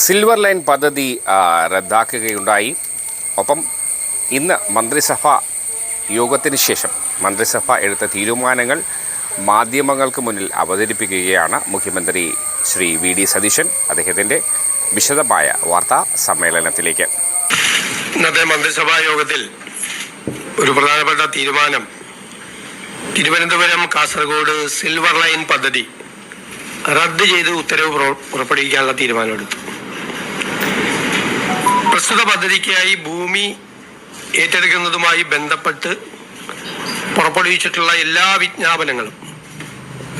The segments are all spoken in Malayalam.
സിൽവർ ലൈൻ പദ്ധതി റദ്ദാക്കുകയുണ്ടായി. ഒപ്പം ഇന്ന് മന്ത്രിസഭാ യോഗത്തിന് ശേഷം മന്ത്രിസഭ എടുത്ത തീരുമാനങ്ങൾ മാധ്യമങ്ങൾക്ക് മുന്നിൽ അവതരിപ്പിക്കുകയാണ് മുഖ്യമന്ത്രി ശ്രീ വി.ഡി. സതീശൻ. അദ്ദേഹത്തിൻ്റെ വിശദമായ വാർത്താ സമ്മേളനത്തിലേക്ക്. ഇന്നത്തെ മന്ത്രിസഭാ യോഗത്തിൽ ഒരു പ്രധാനപ്പെട്ട തീരുമാനം, തിരുവനന്തപുരം കാസർഗോഡ് സിൽവർ ലൈൻ പദ്ധതി റദ്ദ് ചെയ്ത് ഉത്തരവ് പുറപ്പെടുവിക്കാനുള്ള തീരുമാനമെടുത്തു. പ്രസ്തുത പദ്ധതിക്കായി ഭൂമി ഏറ്റെടുക്കുന്നതുമായി ബന്ധപ്പെട്ട് പുറപ്പെടുവിച്ചിട്ടുള്ള എല്ലാ വിജ്ഞാപനങ്ങളും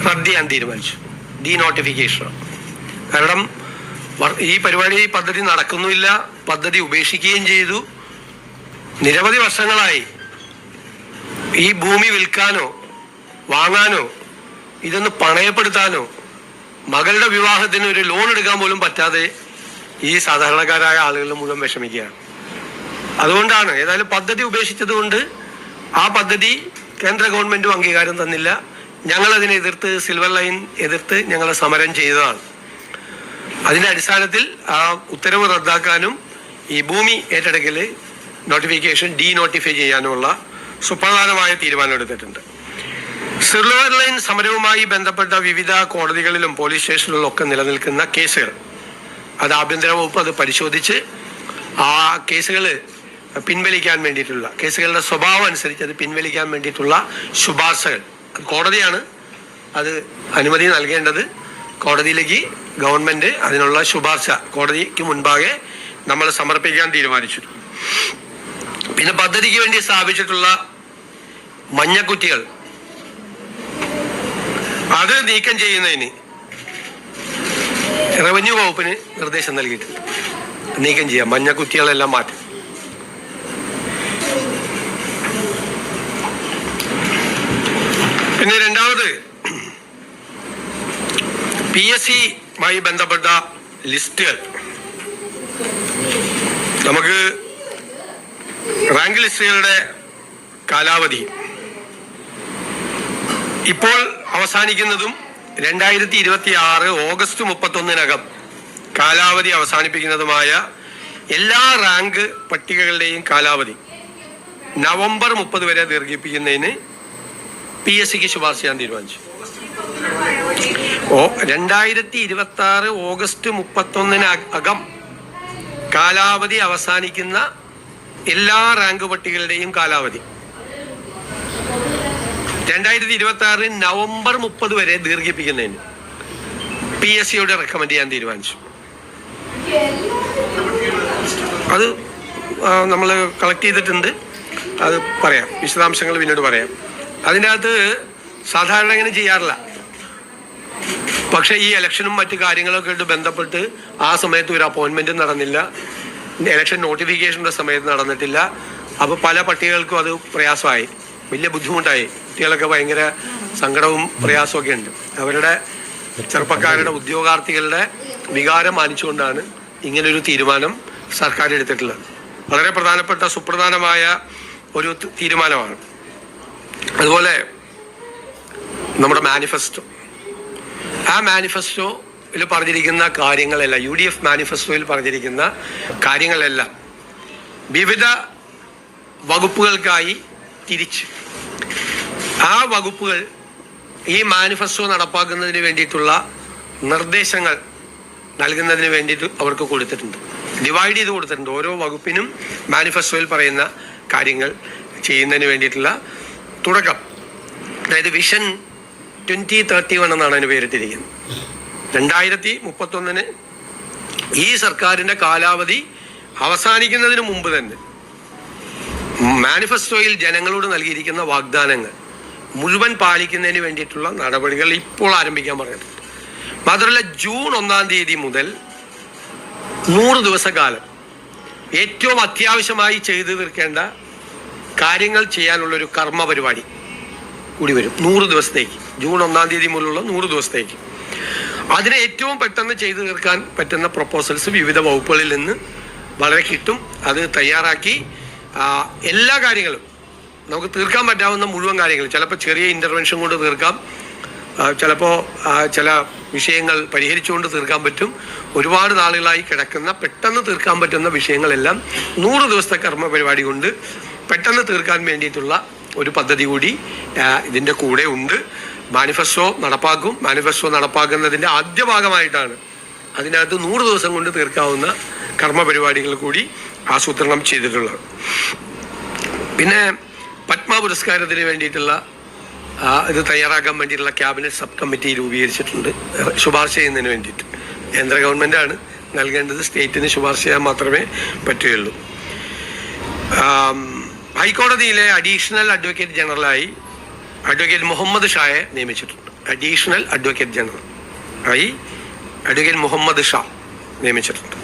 റദ്ദ് ചെയ്യാൻ തീരുമാനിച്ചു. ഡീനോട്ടിഫിക്കേഷൻ. കാരണം ഈ പദ്ധതി നടക്കുന്നുമില്ല, പദ്ധതി ഉപേക്ഷിക്കുകയും ചെയ്തു. നിരവധി വർഷങ്ങളായി ഈ ഭൂമി വിൽക്കാനോ വാങ്ങാനോ ഇതൊന്ന് പണയപ്പെടുത്താനോ മകളുടെ വിവാഹത്തിന് ഒരു ലോൺ എടുക്കാൻ പോലും പറ്റാതെ ഈ സാധാരണക്കാരായ ആളുകൾ മുഴുവൻ വിഷമിക്കുകയാണ്. അതുകൊണ്ടാണ് ഏതായാലും പദ്ധതി ഉപേക്ഷിച്ചത് കൊണ്ട് ആ പദ്ധതി കേന്ദ്ര ഗവൺമെന്റും അംഗീകാരം തന്നില്ല. ഞങ്ങളതിനെ എതിർത്ത്, സിൽവർ ലൈൻ എതിർത്ത് ഞങ്ങൾ സമരം ചെയ്തതാണ്. അതിന്റെ അടിസ്ഥാനത്തിൽ ആ ഉത്തരവ് റദ്ദാക്കാനും ഈ ഭൂമി ഏറ്റെടുക്കൽ നോട്ടിഫിക്കേഷൻ ഡീനോട്ടിഫൈ ചെയ്യാനുമുള്ള സുപ്രധാനമായ തീരുമാനം എടുത്തിട്ടുണ്ട്. സിൽവർ ലൈൻ സമരവുമായി ബന്ധപ്പെട്ട വിവിധ കോടതികളിലും പോലീസ് സ്റ്റേഷനുകളിലും ഒക്കെ നിലനിൽക്കുന്ന കേസുകൾ, അത് ആഭ്യന്തര വകുപ്പ് അത് പരിശോധിച്ച് ആ കേസുകൾ പിൻവലിക്കാൻ വേണ്ടിയിട്ടുള്ള, കേസുകളുടെ സ്വഭാവം അനുസരിച്ച് അത് പിൻവലിക്കാൻ വേണ്ടിയിട്ടുള്ള ശുപാർശകൾ, കോടതിയാണ് അത് അനുമതി നൽകേണ്ടത്. കോടതിയിലേക്ക് ഗവൺമെന്റ് അതിനുള്ള ശുപാർശ കോടതിക്ക് മുൻപാകെ നമ്മൾ സമർപ്പിക്കാൻ തീരുമാനിച്ചു. പിന്നെ പദ്ധതിക്ക് വേണ്ടി സ്ഥാപിച്ചിട്ടുള്ള മഞ്ഞക്കുറ്റികൾ അത് നീക്കം ചെയ്യുന്നതിന് റവന്യൂ വകുപ്പിന് നിർദ്ദേശം നൽകിയിട്ടുണ്ട്. നീക്കം ചെയ്യാം, മഞ്ഞക്കുറ്റികളെല്ലാം മാറ്റും. പിന്നെ രണ്ടാമത് PSCയുമായി ബന്ധപ്പെട്ട ലിസ്റ്റുകൾ, നമുക്ക് റാങ്ക് ലിസ്റ്റുകളുടെ കാലാവധി ഇപ്പോൾ അവസാനിക്കുന്നതും 2026 ഓഗസ്റ്റ് 31 കാലാവധി അവസാനിപ്പിക്കുന്നതുമായ എല്ലാ റാങ്ക് പട്ടികകളുടെയും കാലാവധി നവംബർ 30 വരെ ദീർഘിപ്പിക്കുന്നതിന് PSCക്ക് ശുപാർശ ചെയ്യാൻ തീരുമാനിച്ചു. 2026 ഓഗസ്റ്റ് 31 കാലാവധി അവസാനിക്കുന്ന എല്ലാ റാങ്ക് പട്ടികകളുടെയും കാലാവധി 2026 നവംബർ 30 വരെ ദീർഘിപ്പിക്കുന്നതിന് PSCയോട് റെക്കമെൻഡ് ചെയ്യാൻ തീരുമാനിച്ചു. അത് നമ്മൾ കളക്ട് ചെയ്തിട്ടുണ്ട്, അത് പറയാം, വിശദാംശങ്ങൾ പിന്നീട് പറയാം. അതിൻ്റെ അകത്ത് സാധാരണ ഇങ്ങനെ ചെയ്യാറില്ല. പക്ഷെ ഈ ഇലക്ഷനും മറ്റു കാര്യങ്ങളൊക്കെ ആയിട്ട് ബന്ധപ്പെട്ട് ആ സമയത്ത് ഒരു അപ്പോയിൻമെന്റും നടന്നില്ല, ഇലക്ഷൻ നോട്ടിഫിക്കേഷൻ്റെ സമയത്ത് നടന്നിട്ടില്ല. അപ്പോൾ പല പട്ടികകൾക്കും അത് പ്രയാസമായി, വലിയ ബുദ്ധിമുട്ടായി. കുട്ടികളൊക്കെ ഭയങ്കര സങ്കടവും പ്രയാസമൊക്കെ ഉണ്ട്. അവരുടെ ചെറുപ്പക്കാരുടെ ഉദ്യോഗാർത്ഥികളുടെ വികാരം മാനിച്ചുകൊണ്ടാണ് ഇങ്ങനൊരു തീരുമാനം സർക്കാർ എടുത്തിട്ടുള്ളത്. വളരെ പ്രധാനപ്പെട്ട സുപ്രധാനമായ ഒരു തീരുമാനമാണ്. അതുപോലെ നമ്മുടെ മാനിഫെസ്റ്റോ, ആ മാനിഫെസ്റ്റോയിൽ പറഞ്ഞിരിക്കുന്ന കാര്യങ്ങളെല്ലാം, UDF മാനിഫെസ്റ്റോയിൽ പറഞ്ഞിരിക്കുന്ന കാര്യങ്ങളെല്ലാം വിവിധ വകുപ്പുകൾക്കായി തിരിച്ച് ആ വകുപ്പുകൾ ഈ മാനിഫെസ്റ്റോ നടപ്പാക്കുന്നതിന് വേണ്ടിയിട്ടുള്ള നിർദ്ദേശങ്ങൾ നൽകുന്നതിന് വേണ്ടിയിട്ട് അവർക്ക് കൊടുത്തിട്ടുണ്ട്. ഡിവൈഡ് ചെയ്ത് കൊടുത്തിട്ടുണ്ട്. ഓരോ വകുപ്പിനും മാനിഫെസ്റ്റോയിൽ പറയുന്ന കാര്യങ്ങൾ ചെയ്യുന്നതിന് വേണ്ടിയിട്ടുള്ള തുടക്കം, അതായത് വിഷൻ 2031 എന്നാണ് അതിന് പേരിട്ടിരിക്കുന്നത്. 2031 ഈ സർക്കാരിൻ്റെ കാലാവധി അവസാനിക്കുന്നതിന് മുമ്പ് തന്നെ മാനിഫെസ്റ്റോയിൽ ജനങ്ങളോട് നൽകിയിരിക്കുന്ന വാഗ്ദാനങ്ങൾ മുഴുവൻ പാലിക്കുന്നതിന് വേണ്ടിയിട്ടുള്ള നടപടികൾ ഇപ്പോൾ ആരംഭിക്കാൻ പറഞ്ഞിട്ടുണ്ട്. മാത്രമല്ല, ജൂൺ 1 മുതൽ 100 ദിവസക്കാലം ഏറ്റവും അത്യാവശ്യമായി ചെയ്തു തീർക്കേണ്ട കാര്യങ്ങൾ ചെയ്യാനുള്ളൊരു കർമ്മ പരിപാടി കൂടി വരും. 100 ദിവസത്തേക്ക്, ജൂൺ 1 മുതലുള്ള 100 ദിവസത്തേക്ക് അതിനെ ഏറ്റവും പെട്ടെന്ന് ചെയ്തു തീർക്കാൻ പറ്റുന്ന പ്രൊപ്പോസൽസ് വിവിധ വകുപ്പുകളിൽ നിന്ന് വളരെ കിട്ടും. അത് തയ്യാറാക്കി എല്ലാ കാര്യങ്ങളും നമുക്ക് തീർക്കാൻ പറ്റാവുന്ന മുഴുവൻ കാര്യങ്ങൾ, ചിലപ്പോൾ ചെറിയ ഇൻ്റർവെൻഷൻ കൊണ്ട് തീർക്കാം, ചിലപ്പോൾ ചില വിഷയങ്ങൾ പരിഹരിച്ചുകൊണ്ട് തീർക്കാൻ പറ്റും. ഒരുപാട് നാളുകളായി കിടക്കുന്ന പെട്ടെന്ന് തീർക്കാൻ പറ്റുന്ന വിഷയങ്ങളെല്ലാം 100 ദിവസത്തെ കർമ്മ പരിപാടി കൊണ്ട് പെട്ടെന്ന് തീർക്കാൻ വേണ്ടിയിട്ടുള്ള ഒരു പദ്ധതി കൂടി ഇതിൻ്റെ കൂടെ ഉണ്ട്. മാനിഫെസ്റ്റോ നടപ്പാക്കും. മാനിഫെസ്റ്റോ നടപ്പാക്കുന്നതിൻ്റെ ആദ്യ ഭാഗമായിട്ടാണ് അതിനകത്ത് 100 ദിവസം കൊണ്ട് തീർക്കാവുന്ന കർമ്മ പരിപാടികൾ കൂടി ആസൂത്രണം ചെയ്തിട്ടുള്ളത്. പിന്നെ പത്മ പുരസ്കാരത്തിന് വേണ്ടിയിട്ടുള്ള ഇത് തയ്യാറാക്കാൻ വേണ്ടിയിട്ടുള്ള ക്യാബിനറ്റ് സബ് കമ്മിറ്റി രൂപീകരിച്ചിട്ടുണ്ട്, ശുപാർശ ചെയ്യുന്നതിന് വേണ്ടിയിട്ട്. കേന്ദ്ര ഗവൺമെൻറ്റാണ് നൽകേണ്ടത്, സ്റ്റേറ്റിന് ശുപാർശ ചെയ്യാൻ മാത്രമേ പറ്റുകയുള്ളൂ. ഹൈക്കോടതിയിലെ അഡീഷണൽ അഡ്വക്കേറ്റ് ജനറലായി അഡ്വക്കേറ്റ് മുഹമ്മദ് ഷായെ നിയമിച്ചിട്ടുണ്ട്. അഡീഷണൽ അഡ്വക്കേറ്റ് ജനറൽ ആയി അഡ്വക്കേറ്റ് മുഹമ്മദ് ഷാ നിയമിച്ചിട്ടുണ്ട്.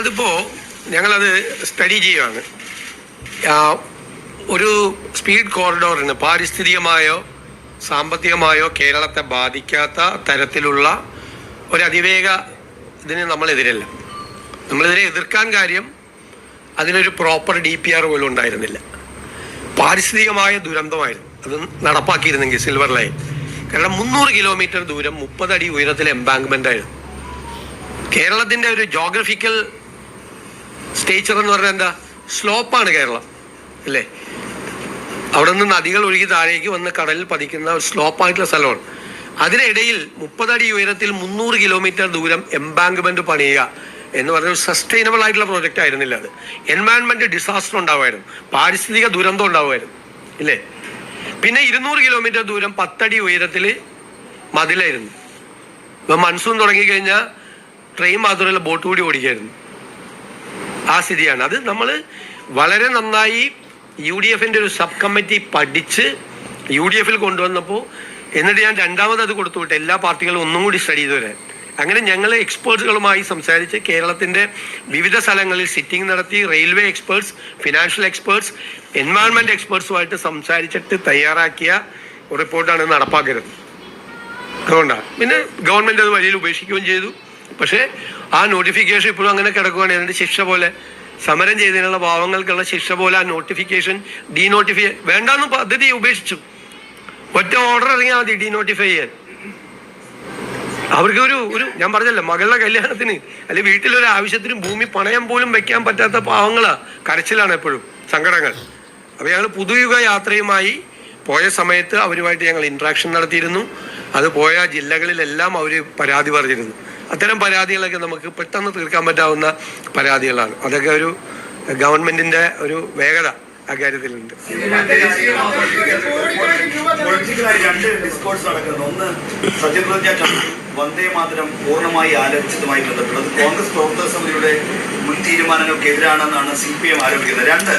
അതിപ്പോ ഞങ്ങളത് സ്റ്റഡി ചെയ്യുകയാണ്. ഒരു സ്പീഡ് കോറിഡോറിന് പാരിസ്ഥിതികമായോ സാമ്പത്തികമായോ കേരളത്തെ ബാധിക്കാത്ത തരത്തിലുള്ള ഒരു അതിവേഗ ഇതിന് നമ്മളെതിരല്ല. നമ്മളെതിരെ എതിർക്കാൻ കാര്യം അതിനൊരു പ്രോപ്പർ DPR പോലും ഉണ്ടായിരുന്നില്ല. പാരിസ്ഥിതികമായ ദുരന്തമായിരുന്നു അത് നടപ്പാക്കിയിരുന്നെങ്കിൽ സിൽവർ ലൈൻ. കാരണം 300 കിലോമീറ്റർ ദൂരം 30 അടി ഉയരത്തിലെ എംബാങ്ക്മെന്റ് ആയിരുന്നു. കേരളത്തിന്റെ ഒരു ജോഗ്രഫിക്കൽ സ്റ്റേച്ചർ എന്ന് പറഞ്ഞാൽ എന്താ? സ്ലോപ്പാണ് കേരളം, അല്ലേ? അവിടെ നിന്ന് നദികൾ ഒഴുകി താഴേക്ക് വന്ന് കടലിൽ പതിക്കുന്ന ഒരു സ്ലോപ്പായിട്ടുള്ള സ്ഥലമാണ്. അതിനിടയിൽ 30 അടി ഉയരത്തിൽ 300 കിലോമീറ്റർ ദൂരം എംബാങ്ക്മെന്റ് പണിയുക എന്ന് പറഞ്ഞ ഒരു സസ്റ്റൈനബിൾ ആയിട്ടുള്ള പ്രോജക്റ്റ് ആയിരുന്നില്ല. അത് എൻവയൺമെന്റ് ഡിസാസ്റ്റർ ഉണ്ടാവുമായിരുന്നു, പാരിസ്ഥിതിക ദുരന്തം ഉണ്ടാവുമായിരുന്നു, ഇല്ലേ? പിന്നെ 200 കിലോമീറ്റർ ദൂരം 10 അടി ഉയരത്തിൽ മതിലായിരുന്നു. ഇപ്പം മൺസൂൺ തുടങ്ങിക്കഴിഞ്ഞാൽ ട്രെയിൻ മാത്രമല്ല ബോട്ട് കൂടി ഓടിക്കായിരുന്നു. ആ സ്ഥിതിയാണ്. അത് നമ്മൾ വളരെ നന്നായി UDFന്റെ ഒരു സബ് കമ്മിറ്റി പഠിച്ച് UDFൽ കൊണ്ടുവന്നപ്പോൾ എന്നിട്ട് ഞാൻ രണ്ടാമത് അത് കൊടുത്തുവിട്ട് എല്ലാ പാർട്ടികളും ഒന്നും കൂടി സ്റ്റഡി ചെയ്ത് വരാൻ. അങ്ങനെ ഞങ്ങൾ എക്സ്പേർട്സുകളുമായി സംസാരിച്ച് കേരളത്തിൻ്റെ വിവിധ സ്ഥലങ്ങളിൽ സിറ്റിംഗ് നടത്തി. Railway experts, financial experts, environment എക്സ്പേർട്സുമായിട്ട് സംസാരിച്ചിട്ട് തയ്യാറാക്കിയ ഒരു റിപ്പോർട്ടാണ് നടപ്പാക്കരുത്. അതുകൊണ്ടാണ് പിന്നെ ഗവൺമെൻറ് അത് വഴിയിൽ ഉപേക്ഷിക്കുകയും ചെയ്തു. പക്ഷേ ആ നോട്ടിഫിക്കേഷൻ ഇപ്പോഴും അങ്ങനെ കിടക്കുകയാണ്. അതിൻ്റെ ശിക്ഷ പോലെ സമരം ചെയ്തതിനുള്ള പാവങ്ങൾക്കുള്ള ശിക്ഷ പോലെ ആ നോട്ടിഫിക്കേഷൻ വേണ്ടാന്ന് പദ്ധതി ഉപേക്ഷിച്ചു. ഒറ്റ ഓർഡർ ഇറങ്ങിയാൽ മതി ഡീനോട്ടിഫൈ ചെയ്യാൻ. അവർക്ക് ഒരു ഞാൻ പറഞ്ഞല്ലോ, മകളുടെ കല്യാണത്തിന് അല്ലെങ്കിൽ വീട്ടിലൊരു ആവശ്യത്തിനും ഭൂമി പണയം പോലും വെക്കാൻ പറ്റാത്ത പാവങ്ങളാ, കരച്ചിലാണ് എപ്പോഴും, സങ്കടങ്ങൾ. അപ്പോൾ ഞങ്ങൾ പുതുയുഗ യാത്രയുമായി പോയ സമയത്ത് അവരുമായിട്ട് ഞങ്ങൾ ഇൻട്രാക്ഷൻ നടത്തിയിരുന്നു. അത് പോയ ജില്ലകളിലെല്ലാം അവർ പരാതി പറഞ്ഞിരുന്നു. അത്തരം പരാതികളൊക്കെ നമുക്ക് പെട്ടെന്ന് തീർക്കാൻ പറ്റാവുന്ന പരാതികളാണ്. അതൊക്കെ ഒരു ഗവൺമെന്റിന്റെ ഒരു വേഗത അക്കാര്യത്തിലുണ്ട്. പൊളിറ്റിക്കലായി 2 ഡിസ്കോഴ്സ് നടക്കുന്നു. ഒന്ന്, സത്യപ്രതിജ്ഞ വന്ദേ മാതരം പൂർണ്ണമായി ആലോചിച്ചതുമായി ബന്ധപ്പെട്ടത് കോൺഗ്രസ് പ്രവർത്തക സമിതിയുടെ മുൻ തീരുമാനങ്ങൾക്കെതിരാണെന്നാണ് CPM ആരോപിക്കുന്നത്. 2,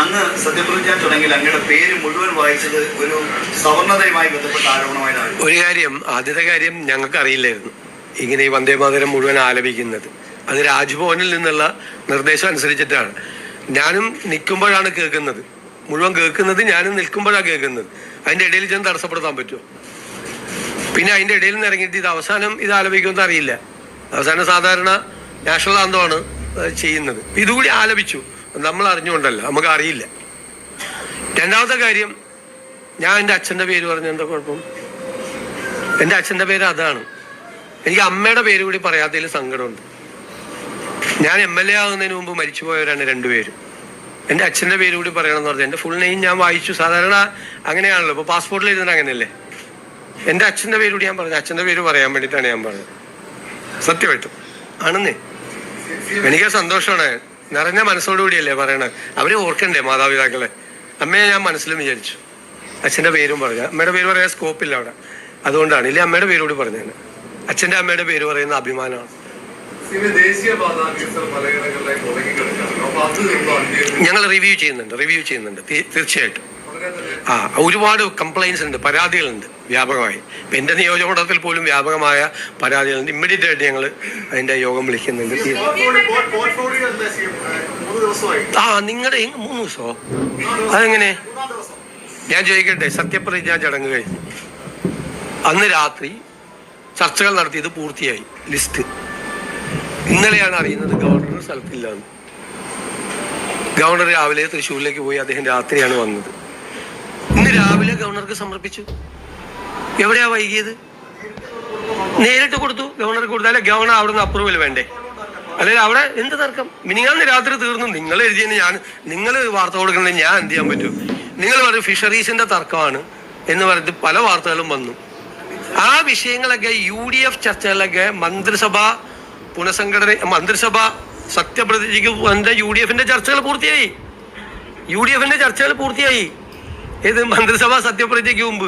അന്ന് സത്യപ്രതിജ്ഞ ചടങ്ങിൽ അങ്ങയുടെ പേര് മുഴുവൻ വായിച്ചത് ഒരു സവർണതയുമായി ബന്ധപ്പെട്ട ആരോപണമായിട്ടാണ്. ഒരു കാര്യം, ആദ്യത്തെ കാര്യം ഞങ്ങൾക്ക് അറിയില്ലായിരുന്നു ഇങ്ങനെ ഈ വന്ദേ മാതരം മുഴുവൻ ആലപിക്കുന്നത്. അത് രാജ്ഭവനിൽ നിന്നുള്ള നിർദ്ദേശം അനുസരിച്ചിട്ടാണ്. ഞാനും നിൽക്കുമ്പോഴാണ് കേൾക്കുന്നത്, മുഴുവൻ കേൾക്കുന്നത് ഞാനും നിൽക്കുമ്പോഴാണ് കേൾക്കുന്നത്. അതിൻ്റെ ഇടയിൽ ചെന്ന് തടസ്സപ്പെടുത്താൻ പറ്റുമോ? പിന്നെ അതിൻ്റെ ഇടയിൽ നിന്ന് ഇറങ്ങിയിട്ട് ഇത് അവസാനം ഇത് ആലപിക്കുമെന്ന് അറിയില്ല. അവസാനം സാധാരണ നാഷണൽ ആന്തമാണ് ചെയ്യുന്നത്. ഇതുകൂടി ആലപിച്ചു, നമ്മൾ അറിഞ്ഞുകൊണ്ടല്ല, നമുക്ക് അറിയില്ല. രണ്ടാമത്തെ കാര്യം, ഞാൻ എൻ്റെ അച്ഛൻ്റെ പേര് പറഞ്ഞ എന്താ കുഴപ്പം? എൻ്റെ അച്ഛൻ്റെ പേര് അതാണ്. എനിക്ക് അമ്മയുടെ പേര് കൂടി പറയാത്തതിൽ സങ്കടമുണ്ട്. ഞാൻ MLA ആകുന്നതിന് മുമ്പ് മരിച്ചുപോയവരാണ് 2 പേരും. എൻ്റെ അച്ഛൻ്റെ പേര് കൂടി പറയണമെന്ന് പറഞ്ഞാൽ എൻ്റെ ഫുൾ നെയിം ഞാൻ വായിച്ചു. സാധാരണ അങ്ങനെയാണല്ലോ, ഇപ്പോൾ പാസ്പോർട്ടിൽ എഴുതുന്നത് അങ്ങനെയല്ലേ. എൻ്റെ അച്ഛൻ്റെ പേര് കൂടി ഞാൻ പറഞ്ഞു. അച്ഛൻ്റെ പേര് പറയാൻ വേണ്ടിയിട്ടാണ് ഞാൻ പറഞ്ഞത്. സത്യമായിട്ടും ആണെന്നേ. എനിക്ക് സന്തോഷമാണ്, നിറഞ്ഞ മനസ്സോടുകൂടിയല്ലേ പറയണത്. അവരെ ഓർക്കണ്ടേ മാതാപിതാക്കളെ. അമ്മയെ ഞാൻ മനസ്സിലും വിചാരിച്ചു. അച്ഛൻ്റെ പേരും പറഞ്ഞു. അമ്മയുടെ പേര് പറയാൻ സ്കോപ്പില്ല അവിടെ, അതുകൊണ്ടാണ്. ഇല്ലേ അമ്മയുടെ പേര് കൂടി പറഞ്ഞത്. അച്ഛൻ്റെ അമ്മയുടെ പേര് പറയുന്ന അഭിമാനമാണ്. ഞങ്ങൾ റിവ്യൂ ചെയ്യുന്നുണ്ട് തീർച്ചയായിട്ടും. ഒരുപാട് കംപ്ലൈൻസ് ഉണ്ട്, പരാതികളുണ്ട് വ്യാപകമായി. ഇപ്പം എൻ്റെ നിയോജകമണ്ഡലത്തിൽ പോലും വ്യാപകമായ പരാതികളുണ്ട്. ഇമ്മീഡിയറ്റ് ആയിട്ട് ഞങ്ങൾ അതിൻ്റെ യോഗം വിളിക്കുന്നുണ്ട്. നിങ്ങളുടെ 3 ദിവസമോ? അതെങ്ങനെ? ഞാൻ ചോദിക്കട്ടെ, സത്യപ്രതിജ്ഞാ ചടങ്ങ് കഴിഞ്ഞു അന്ന് രാത്രി ചർച്ചകൾ നടത്തിയത് പൂർത്തിയായി. ലിസ്റ്റ് ഇന്നലെയാണ് അറിയുന്നത് ഗവർണർ സ്ഥലത്തില്ലാന്ന്. ഗവർണർ രാവിലെ തൃശ്ശൂരിലേക്ക് പോയി, അദ്ദേഹം രാത്രിയാണ് വന്നത്. ഇന്ന് രാവിലെ ഗവർണർക്ക് സമർപ്പിച്ചു. എവിടെയാ വൈകിയത്? നേരിട്ട് കൊടുത്തു, ഗവർണർക്ക് കൊടുത്താലേ ഗവർണർ അവിടെ നിന്ന് അപ്രൂവൽ വേണ്ടേ? അല്ലെങ്കിൽ അവിടെ എന്ത് തർക്കം? മിനിങ്ങാന്ന് രാത്രി തീർന്നു. നിങ്ങൾ എഴുതിയതിന് നിങ്ങൾ വാർത്ത കൊടുക്കണമെങ്കിൽ ഞാൻ എന്ത് ചെയ്യാൻ പറ്റും? നിങ്ങൾ പറയും ഫിഷറീസിന്റെ തർക്കമാണ് എന്ന് പറഞ്ഞിട്ട് പല വാർത്തകളും വന്നു. ആ വിഷയങ്ങളൊക്കെ UDF ചർച്ചകളിലൊക്കെ മന്ത്രിസഭ സത്യപ്രതിജ്ഞയ്ക്ക് വന്ന UDFന്റെ ചർച്ചകൾ പൂർത്തിയായി. ഏത് മന്ത്രിസഭാ സത്യപ്രതിജ്ഞയ്ക്ക് മുമ്പ്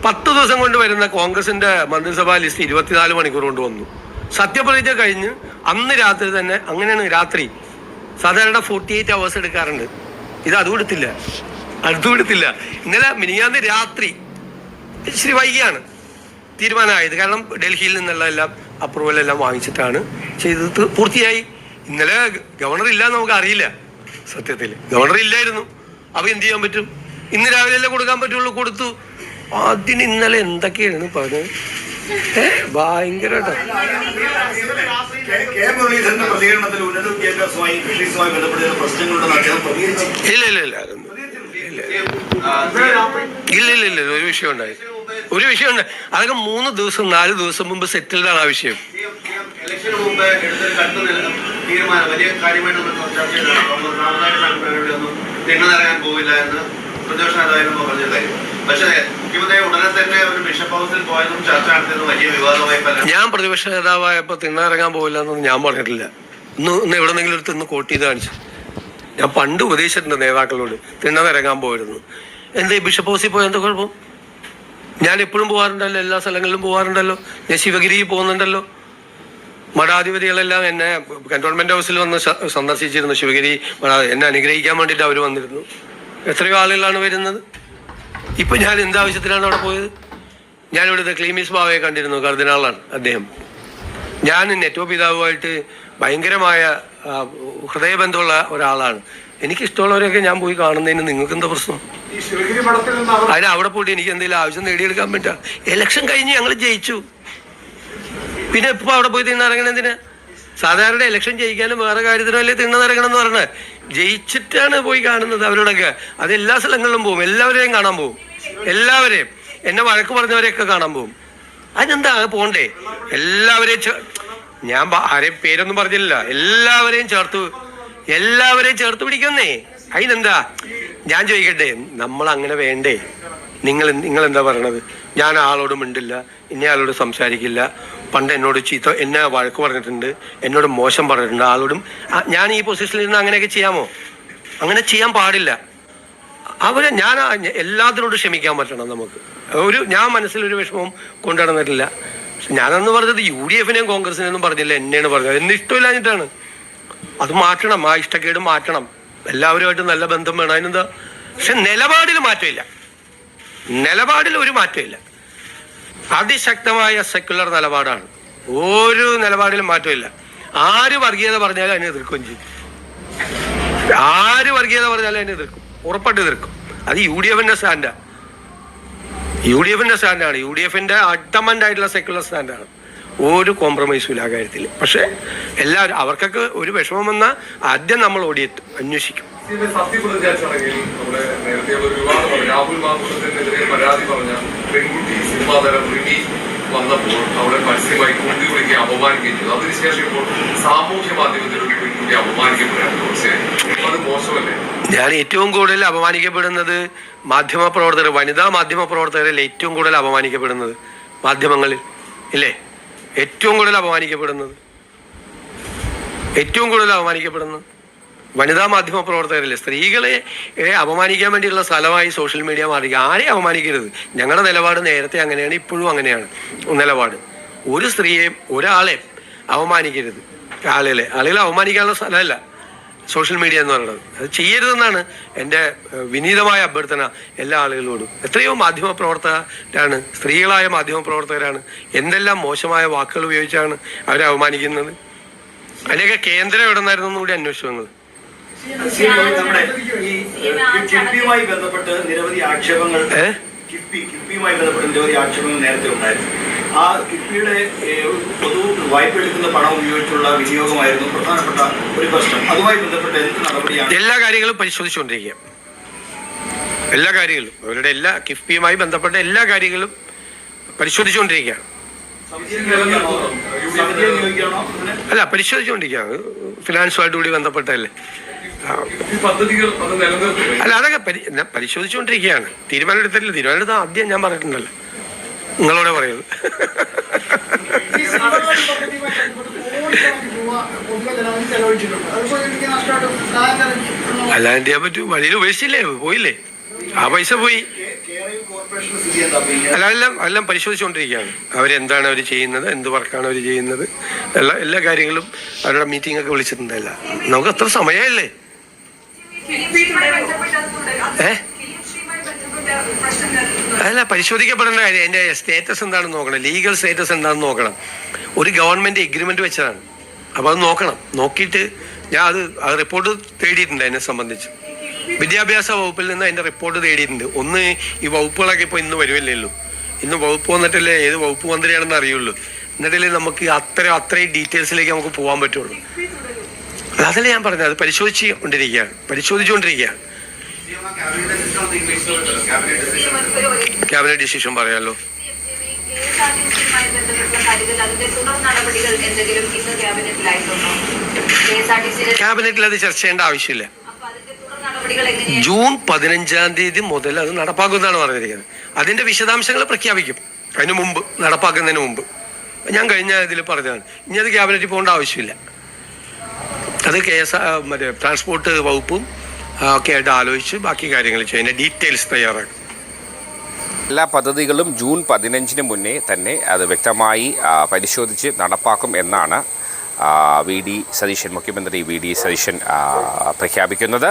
10 ദിവസം കൊണ്ട് വരുന്ന കോൺഗ്രസിന്റെ മന്ത്രിസഭാ ലിസ്റ്റ് 24 മണിക്കൂർ കൊണ്ട് വന്നു. സത്യപ്രതിജ്ഞ കഴിഞ്ഞ് അന്ന് രാത്രി തന്നെ, അങ്ങനെയാണ് രാത്രി സാധാരണ 48 hours എടുക്കാറുണ്ട്. ഇത് അതും എടുത്തില്ല. ഇന്നലെ മിനിയാന്ന് രാത്രി ഇച്ചിരി വൈകിയാണ് തീരുമാനമായത്. കാരണം ഡൽഹിയിൽ നിന്നുള്ള എല്ലാം അപ്രൂവൽ എല്ലാം വാങ്ങിച്ചിട്ടാണ് ചെയ്തത്. പൂർത്തിയായി. ഇന്നലെ ഗവർണർ ഇല്ല നമുക്ക് അറിയില്ല. സത്യത്തിൽ ഗവർണർ ഇല്ലായിരുന്നു. അപ്പൊ എന്ത് ചെയ്യാൻ പറ്റും? ഇന്ന് രാവിലെ കൊടുക്കാൻ പറ്റുള്ളൂ. കൊടുത്തു. അതിന് ഇന്നലെ എന്തൊക്കെയാണ് പറഞ്ഞത്? ഭയങ്കരമായിട്ട് ഇല്ല ഒരു വിഷയം ഉണ്ടായി. അതൊക്കെ 3 ദിവസം 4 ദിവസം മുമ്പ് സെറ്റിൽഡ് ആണ് ആ വിഷയം. ഞാൻ പ്രതിപക്ഷ നേതാവായപ്പോ തിണ്ണയിറങ്ങാൻ പോവില്ല എന്നൊന്നും ഞാൻ പറഞ്ഞിട്ടില്ല. ഇന്ന് എവിടെന്നെങ്കിലും ഒരു തിന്ന് കോട്ട് ചെയ്ത് കാണിച്ചു. ഞാൻ പണ്ട് ഉപദേശിച്ചിട്ടുണ്ട് നേതാക്കളോട്, തിണ്ണയിറങ്ങാൻ പോയിരുന്നു. എന്താ ബിഷപ്പ് ഹൗസിൽ പോയ എന്താ കുഴപ്പം? ഞാൻ എപ്പോഴും പോകാറുണ്ടല്ലോ, എല്ലാ സ്ഥലങ്ങളിലും പോകാറുണ്ടല്ലോ. ഞാൻ ശിവഗിരിയിൽ പോകുന്നുണ്ടല്ലോ. മഠാധിപതികളെല്ലാം എന്നെ കന്റോൺമെന്റ് ഹൗസിൽ വന്ന് സന്ദർശിച്ചിരുന്നു. ശിവഗിരി എന്നെ അനുഗ്രഹിക്കാൻ വേണ്ടിയിട്ട് അവർ വന്നിരുന്നു. എത്രയോ ആളുകളാണ് വരുന്നത്. ഇപ്പൊ ഞാൻ എന്താവശ്യത്തിലാണ് അവിടെ പോയത്? ഞാനിവിടുത്തെ ക്ലീമീസ് ബാവയെ കണ്ടിരുന്നു. കർദിനാളാണ് അദ്ദേഹം. ഞാൻ നെറ്റോ പിതാവുമായിട്ട് ഭയങ്കരമായ ഹൃദയബന്ധമുള്ള ഒരാളാണ്. എനിക്കിഷ്ടമുള്ളവരെയൊക്കെ ഞാൻ പോയി കാണുന്നതിന് നിങ്ങൾക്ക് എന്താ പ്രശ്നം? അതിന് അവിടെ പോയിട്ട് എനിക്ക് എന്തെങ്കിലും ആവശ്യം നേടിയെടുക്കാൻ പറ്റുക? ഇലക്ഷൻ കഴിഞ്ഞ് ഞങ്ങൾ ജയിച്ചു. പിന്നെ ഇപ്പൊ അവിടെ പോയി തിന്നിറങ്ങണം എന്തിനാ? സാധാരണ ഇലക്ഷൻ ജയിക്കാനും വേറെ കാര്യത്തിനും അല്ലേ തിണ്ണനിറങ്ങണം എന്ന് പറഞ്ഞത്. ജയിച്ചിട്ടാണ് പോയി കാണുന്നത് അവരോടൊക്കെ. അത് എല്ലാ സ്ഥലങ്ങളിലും പോകും, എല്ലാവരെയും കാണാൻ പോകും. എല്ലാവരെയും, എന്നെ വഴക്ക് പറഞ്ഞവരെയൊക്കെ കാണാൻ പോകും. അതിനെന്താ പോണ്ടേ? എല്ലാവരെയും ഞാൻ ആരെയും പേരൊന്നും പറഞ്ഞില്ല. എല്ലാവരെയും ചേർത്ത് പിടിക്കുന്നേ. അതിനെന്താ? ഞാൻ ചോദിക്കട്ടെ, നമ്മൾ അങ്ങനെ വേണ്ടേ? നിങ്ങൾ എന്താ പറയണത്? ഞാൻ ആളോട് മിണ്ടില്ല, ഇന്ന ആളോട് സംസാരിക്കില്ല, പണ്ട് എന്നോട് എന്നെ വഴക്ക് പറഞ്ഞിട്ടുണ്ട്, എന്നോട് മോശം പറഞ്ഞിട്ടുണ്ട് ആളോടും. ഞാൻ ഈ പൊസിഷനിൽ നിന്ന് അങ്ങനെയൊക്കെ ചെയ്യാമോ? അങ്ങനെ ചെയ്യാൻ പാടില്ല. ഞാൻ എല്ലാത്തിനോടും ക്ഷമിക്കാൻ പറ്റണം നമുക്ക്. ഞാൻ മനസ്സിലൊരു വിഷമവും കൊണ്ടുനടന്നിട്ടില്ല. ഞാനന്ന് പറഞ്ഞത് UDFനെയും കോൺഗ്രസിനെയൊന്നും പറഞ്ഞില്ല, എന്നെയാണ് പറഞ്ഞത്. എന്നെ ഇഷ്ടമില്ലാഞ്ഞിട്ടാണ്. അത് മാറ്റണം, ആ ഇഷ്ടക്കേട് മാറ്റണം. എല്ലാവരുമായിട്ട് നല്ല ബന്ധം വേണം. അതിനെന്താ? പക്ഷെ നിലപാടിൽ മാറ്റമില്ല. നിലപാടിൽ ഒരു മാറ്റമില്ല. അതിശക്തമായ സെക്യുലർ നിലപാടാണ്. ഒരു നിലപാടിലും മാറ്റമില്ല. ആര് വർഗീയത പറഞ്ഞാലും അതിനെ എതിർക്കുകയും ചെയ്യും. ഉറപ്പായിട്ട് എതിർക്കും. അത് UDFന്റെ സ്റ്റാൻഡാണ്. UDFന്റെ അഡമന്റ് ആയിട്ടുള്ള സെക്യുലർ സ്റ്റാൻഡാണ്. ഒരു കോംപ്രമൈസും ഇല്ല ആ കാര്യത്തിൽ. പക്ഷെ എല്ലാവരും അവർക്കൊക്കെ ഒരു വിഷമം വന്നാൽ ആദ്യം നമ്മൾ ഓടിയെത്തും, അന്വേഷിക്കും. സത്യപ്രതിജ്ഞാ ചടങ്ങിൽ നമ്മുടെ നേരത്തെ ഒരു വിവാദമാണ്. രാഹുൽ മാങ്കൂട്ടത്തിനെതിരെ പരാതി പറഞ്ഞ പെൺകുട്ടി സിനിമാ താരം റിനി വന്നപ്പോൾ അവിടെ പരസ്യമായി കുണ്ടി വിളിക്കുകയും അപമാനിക്കുകയും ചെയ്തു. അതിനുശേഷം ഇപ്പോൾ സാമൂഹ്യ മാധ്യമത്തിൽ ഒരു പെൺകുട്ടി അപമാനിക്കപ്പെടുകയാണ്. തീർച്ചയായും അത് മോശമല്ലേ? ഞാൻ ഏറ്റവും കൂടുതൽ അപമാനിക്കപ്പെടുന്നത് മാധ്യമപ്രവർത്തകർ, വനിതാ മാധ്യമപ്രവർത്തകരിൽ ഏറ്റവും കൂടുതൽ അപമാനിക്കപ്പെടുന്നത് മാധ്യമങ്ങളിൽ ഇല്ലേ? ഏറ്റവും കൂടുതൽ അപമാനിക്കപ്പെടുന്നത് വനിതാ മാധ്യമ പ്രവർത്തകരില്ലേ? സ്ത്രീകളെ അപമാനിക്കാൻ വേണ്ടിയുള്ള സ്ഥലമായി സോഷ്യൽ മീഡിയ മാറി. ആരെയും അപമാനിക്കരുത്. ഞങ്ങളുടെ നിലപാട് നേരത്തെ അങ്ങനെയാണ്, ഇപ്പോഴും അങ്ങനെയാണ് നിലപാട്. ഒരു സ്ത്രീയെയും ഒരാളെയും അപമാനിക്കരുത്. ആളുകളെ അപമാനിക്കാനുള്ള സ്ഥലമല്ല സോഷ്യൽ മീഡിയ എന്ന് പറയുന്നത്. അത് ചെയ്യരുതെന്നാണ് എൻ്റെ വിനീതമായ അഭ്യർത്ഥന എല്ലാ ആളുകളോടും. എത്രയോ മാധ്യമ പ്രവർത്തകരാണ്, സ്ത്രീകളായ മാധ്യമ പ്രവർത്തകരാണ് എന്തെല്ലാം മോശമായ വാക്കുകൾ ഉപയോഗിച്ചാണ് അവരെ അപമാനിക്കുന്നത്. അതിനൊക്കെ കേന്ദ്രം എവിടെ നിന്നായിരുന്നു കൂടി അന്വേഷിച്ചു. നിങ്ങൾ കിഫ്ബിയുമായി ബന്ധപ്പെട്ട് നിരവധി ആക്ഷേപങ്ങൾ നേരത്തെ ഉണ്ടായിരുന്നു. ആ കിഫ്ബിയുടെ പൊതു വായ്പ എടുക്കുന്ന പണം ഉപയോഗിച്ചുള്ള വിനിയോഗമായിരുന്നു പ്രധാനപ്പെട്ട ഒരു പ്രശ്നം. അതുമായി ബന്ധപ്പെട്ട് എന്ത് നടപടിയാണ്? എല്ലാ കാര്യങ്ങളും പരിശോധിച്ചുകൊണ്ടിരിക്കുക. എല്ലാ കാര്യങ്ങളും അവരുടെ എല്ലാ കിഫ്ബിയുമായി ബന്ധപ്പെട്ട എല്ലാ കാര്യങ്ങളും പരിശോധിച്ചുകൊണ്ടിരിക്കുകയാണ്. അല്ല, പരിശോധിച്ചുകൊണ്ടിരിക്കുകയാണ്. ഫിനാൻസുമായിട്ട് കൂടി ബന്ധപ്പെട്ടതല്ലേ. അല്ല, അതൊക്കെ പരിശോധിച്ചുകൊണ്ടിരിക്കുകയാണ്. തീരുമാനം എടുത്തിട്ടില്ല. തീരുമാനം എടുത്താൽ ആദ്യം ഞാൻ പറഞ്ഞിട്ടുണ്ടല്ലോ, നിങ്ങളോടെ പറയുന്നത്. അല്ലാതെ ചെയ്യാൻ പറ്റും. വഴിയിൽ ഉപേക്ഷിച്ചില്ലേ, പോയില്ലേ, ആ പൈസ പോയി. അല്ല, എല്ലാം പരിശോധിച്ചുകൊണ്ടിരിക്കുകയാണ്. അവരെന്താണ് അവർ ചെയ്യുന്നത്, എന്ത് വർക്കാണ് അവർ ചെയ്യുന്നത്, എല്ലാ കാര്യങ്ങളും അവരുടെ മീറ്റിംഗ് ഒക്കെ വിളിച്ചിട്ടുണ്ടല്ല. നമുക്ക് അത്ര സമയമല്ലേ. അല്ല, പരിശോധിക്കപ്പെടേണ്ട കാര്യം അതിന്റെ സ്റ്റേറ്റസ് എന്താണെന്ന് നോക്കണം. ലീഗൽ സ്റ്റേറ്റസ് എന്താണെന്ന് നോക്കണം. ഒരു ഗവൺമെന്റ് എഗ്രിമെന്റ് വെച്ചതാണ്. അപ്പൊ അത് നോക്കണം. നോക്കിയിട്ട് ഞാൻ അത് റിപ്പോർട്ട് തേടിയിട്ടുണ്ട്. അതിനെ സംബന്ധിച്ച് വിദ്യാഭ്യാസ വകുപ്പിൽ നിന്ന് അതിന്റെ റിപ്പോർട്ട് തേടിയിട്ടുണ്ട്. ഒന്ന്, ഈ വകുപ്പുകളൊക്കെ ഇപ്പൊ ഇന്ന് വരുമല്ലോ. ഇന്ന് വകുപ്പ് വന്നിട്ടല്ലേ ഏത് വകുപ്പ് മന്ത്രിയാണെന്ന് അറിയുള്ളൂ. എന്നിട്ടല്ലേ നമുക്ക് അത്രയും ഡീറ്റെയിൽസിലേക്ക് നമുക്ക് പോകാൻ പറ്റുള്ളൂ. അതല്ലേ ഞാൻ പറഞ്ഞത്. അത് പരിശോധിച്ചുകൊണ്ടിരിക്കുകയാണ്. ക്യാബിനറ്റ് ഡിസിഷൻ പറയാമല്ലോ. ക്യാബിനറ്റിൽ അത് ചർച്ച ചെയ്യേണ്ട ആവശ്യമില്ല. ജൂൺ 15 മുതൽ അത് നടപ്പാക്കുമെന്നാണ് പറഞ്ഞിരിക്കുന്നത്. അതിന്റെ വിശദാംശങ്ങൾ പ്രഖ്യാപിക്കും അതിന് മുമ്പ്, നടപ്പാക്കുന്നതിന് മുമ്പ്. ഞാൻ കഴിഞ്ഞ ഇതിൽ പറഞ്ഞതാണ്. ഇനി അത് ക്യാബിനറ്റിൽ പോകേണ്ട ആവശ്യമില്ല. അത് മറ്റേ ട്രാൻസ്പോർട്ട് വകുപ്പും ഒക്കെ ആയിട്ട് ആലോചിച്ച് ബാക്കി കാര്യങ്ങൾ ചെയ്യുന്ന ഡീറ്റെയിൽസ് തയ്യാറാക്കും. എല്ലാ പദ്ധതികളും ജൂൺ 15 മുന്നേ തന്നെ അത് വ്യക്തമായി പരിശോധിച്ച് നടപ്പാക്കും എന്നാണ് മുഖ്യമന്ത്രി വി ഡി സതീശൻ പ്രഖ്യാപിക്കുന്നത്.